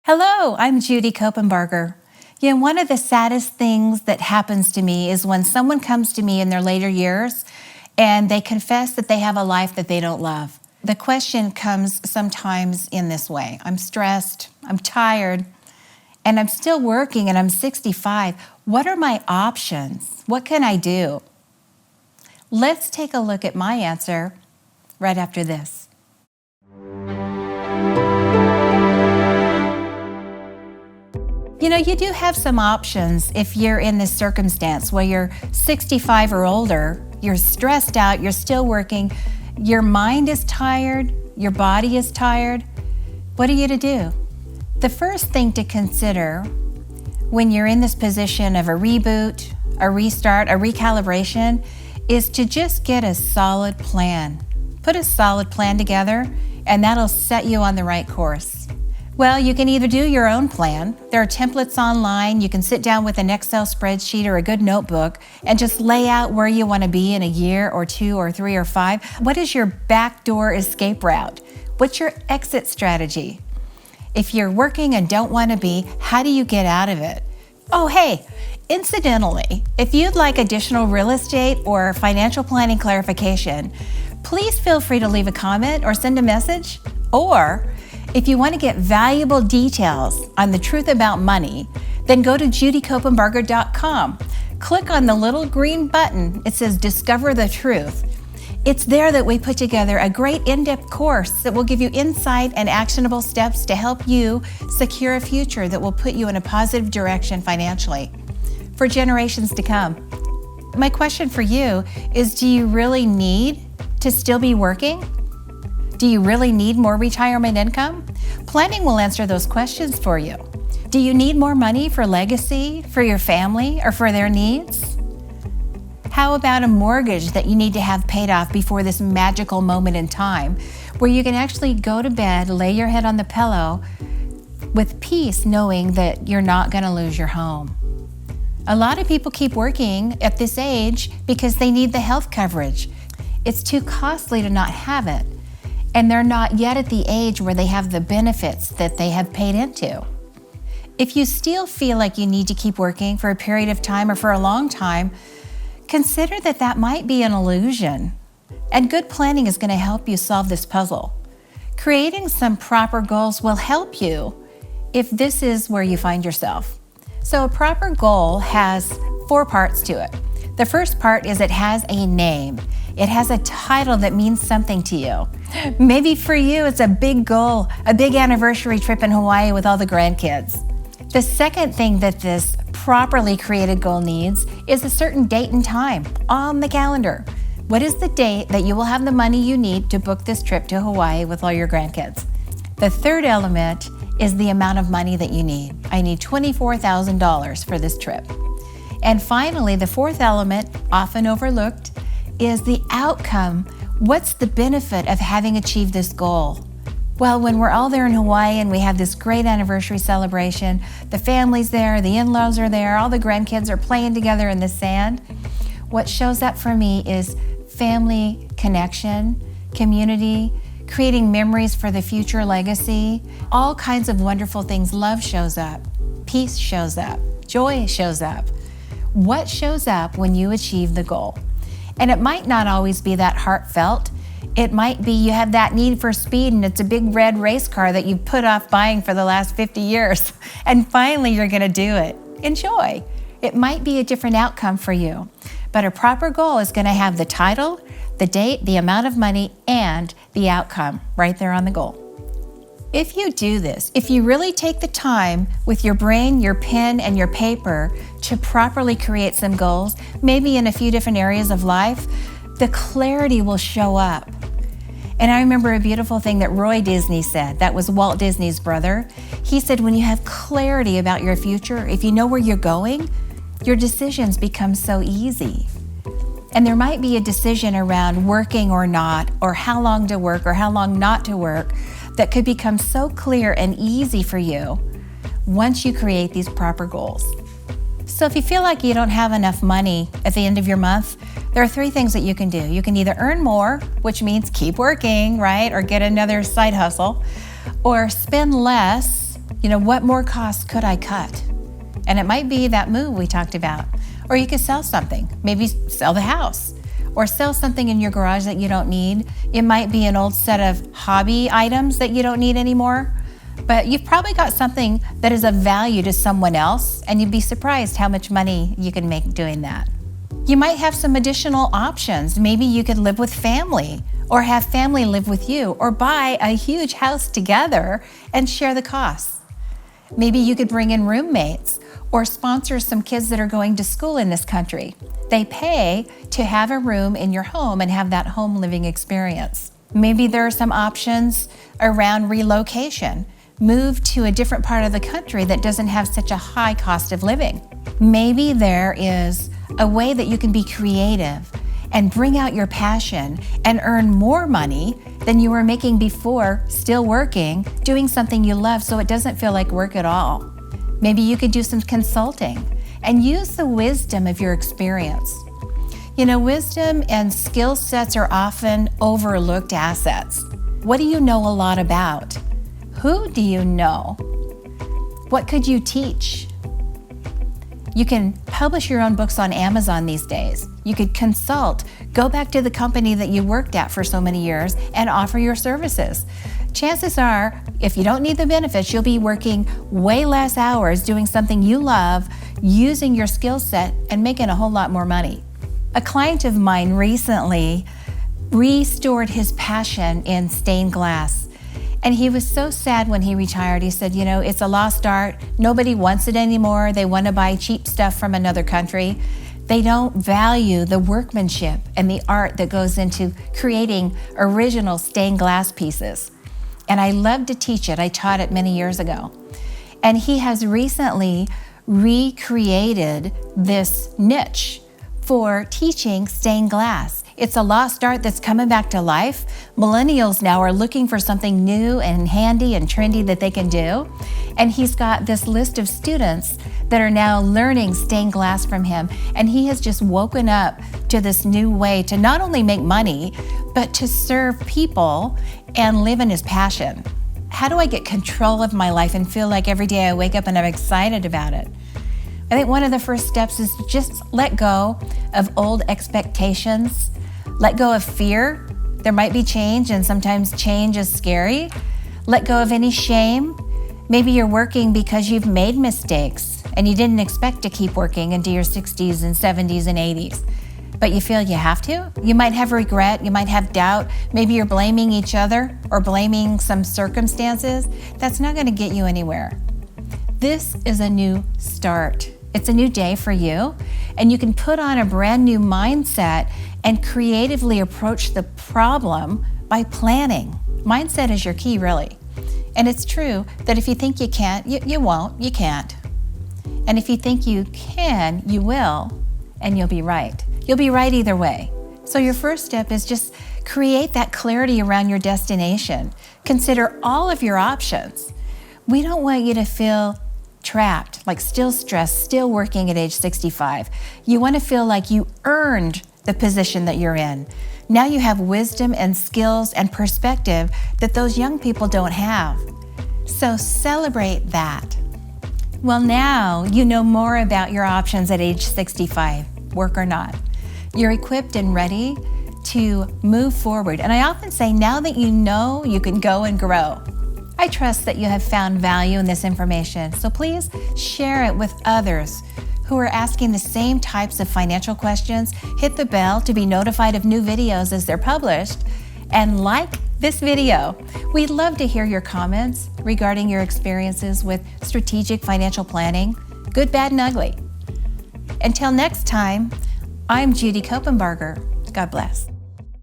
Hello, I'm Judy Copenbarger. One of the saddest things that happens to me is when someone comes to me in their later years and they confess that they have a life that they don't love. The question comes sometimes in this way. I'm stressed, I'm tired, and I'm still working and I'm 65. What are my options? What can I do? Let's take a look at my answer right after this. You do have some options if you're in this circumstance where you're 65 or older, you're stressed out, you're still working, your mind is tired, your body is tired. What are you to do? The first thing to consider when you're in this position of a reboot, a restart, a recalibration, is to just get a solid plan. Put a solid plan together, and that'll set you on the right course. Well, you can either do your own plan. There are templates online. You can sit down with an Excel spreadsheet or a good notebook and just lay out where you want to be in a year or 2 or 3 or 5. What is your backdoor escape route? What's your exit strategy? If you're working and don't want to be, how do you get out of it? Oh, hey, incidentally, if you'd like additional real estate or financial planning clarification, please feel free to leave a comment or send a message. Or if you want to get valuable details on the truth about money, then go to judycopenbarger.com. Click on the little green button. It says Discover the Truth. It's there that we put together a great in-depth course that will give you insight and actionable steps to help you secure a future that will put you in a positive direction financially for generations to come. My question for you is, do you really need to still be working? Do you really need more retirement income? Planning will answer those questions for you. Do you need more money for legacy, for your family, or for their needs? How about a mortgage that you need to have paid off before this magical moment in time where you can actually go to bed, lay your head on the pillow with peace, knowing that you're not going to lose your home? A lot of people keep working at this age because they need the health coverage. It's too costly to not have it. And they're not yet at the age where they have the benefits that they have paid into. If you still feel like you need to keep working for a period of time or for a long time, consider that that might be an illusion. And good planning is going to help you solve this puzzle. Creating some proper goals will help you if this is where you find yourself. So a proper goal has 4 parts to it. The first part is it has a name. It has a title that means something to you. Maybe for you, it's a big goal, a big anniversary trip in Hawaii with all the grandkids. The second thing that this properly created goal needs is a certain date and time on the calendar. What is the date that you will have the money you need to book this trip to Hawaii with all your grandkids? The third element is the amount of money that you need. I need $24,000 for this trip. And finally, the fourth element, often overlooked, is the outcome. What's the benefit of having achieved this goal? Well, when we're all there in Hawaii and we have this great anniversary celebration, the family's there, the in-laws are there, all the grandkids are playing together in the sand. What shows up for me is family connection, community, creating memories for the future legacy, all kinds of wonderful things. Love shows up, peace shows up, joy shows up. What shows up when you achieve the goal? And it might not always be that heartfelt. It might be you have that need for speed and it's a big red race car that you've put off buying for the last 50 years. And finally you're gonna do it. Enjoy. It might be a different outcome for you. But a proper goal is gonna have the title, the date, the amount of money, and the outcome right there on the goal. If you do this, if you really take the time with your brain, your pen, and your paper to properly create some goals, maybe in a few different areas of life, the clarity will show up. And I remember a beautiful thing that Roy Disney said. That was Walt Disney's brother. He said, when you have clarity about your future, if you know where you're going, your decisions become so easy. And there might be a decision around working or not, or how long to work or how long not to work, that could become so clear and easy for you once you create these proper goals. So if you feel like you don't have enough money at the end of your month, there are 3 things that you can do. You can either earn more, which means keep working, right? Or get another side hustle, or spend less, What more costs could I cut? And it might be that move we talked about. Or you could sell something, maybe sell the house, or sell something in your garage that you don't need. It might be an old set of hobby items that you don't need anymore, but you've probably got something that is of value to someone else, and you'd be surprised how much money you can make doing that. You might have some additional options. Maybe you could live with family, or have family live with you, or buy a huge house together and share the costs. Maybe you could bring in roommates or sponsor some kids that are going to school in this country. They pay to have a room in your home and have that home living experience. Maybe there are some options around relocation. Move to a different part of the country that doesn't have such a high cost of living. Maybe there is a way that you can be creative and bring out your passion and earn more money than you were making before, still working, doing something you love so it doesn't feel like work at all. Maybe you could do some consulting and use the wisdom of your experience. Wisdom and skill sets are often overlooked assets. What do you know a lot about? Who do you know? What could you teach? You can publish your own books on Amazon these days. You could consult, go back to the company that you worked at for so many years and offer your services. Chances are, if you don't need the benefits, you'll be working way less hours doing something you love, using your skill set, and making a whole lot more money. A client of mine recently restored his passion in stained glass. And he was so sad when he retired. He said, it's a lost art. Nobody wants it anymore. They want to buy cheap stuff from another country. They don't value the workmanship and the art that goes into creating original stained glass pieces. And I love to teach it. I taught it many years ago. And he has recently recreated this niche for teaching stained glass. It's a lost art that's coming back to life. Millennials now are looking for something new and handy and trendy that they can do. And he's got this list of students that are now learning stained glass from him. And he has just woken up to this new way to not only make money, but to serve people and live in his passion. How do I get control of my life and feel like every day I wake up and I'm excited about it? I think one of the first steps is to just let go of old expectations. Let go of fear. There might be change, and sometimes change is scary. Let go of any shame. Maybe you're working because you've made mistakes and you didn't expect to keep working into your 60s and 70s and 80s, but you feel you have to. You might have regret. You might have doubt. Maybe you're blaming each other or blaming some circumstances. That's not going to get you anywhere. This is a new start. It's a new day for you, and you can put on a brand new mindset and creatively approach the problem by planning. Mindset is your key, really. And it's true that if you think you can't, you won't, you can't. And if you think you can, you will, and you'll be right. You'll be right either way. So your first step is just create that clarity around your destination. Consider all of your options. We don't want you to feel trapped, like still stressed, still working at age 65. You want to feel like you earned the position that you're in. Now you have wisdom and skills and perspective that those young people don't have. So celebrate that. Well, now you know more about your options at age 65, work or not. You're equipped and ready to move forward. And I often say, now that you know, you can go and grow. I trust that you have found value in this information, so please share it with others who are asking the same types of financial questions. Hit the bell to be notified of new videos as they're published, and like this video. We'd love to hear your comments regarding your experiences with strategic financial planning, good, bad, and ugly. Until next time, I'm Judy Copenbarger. God bless.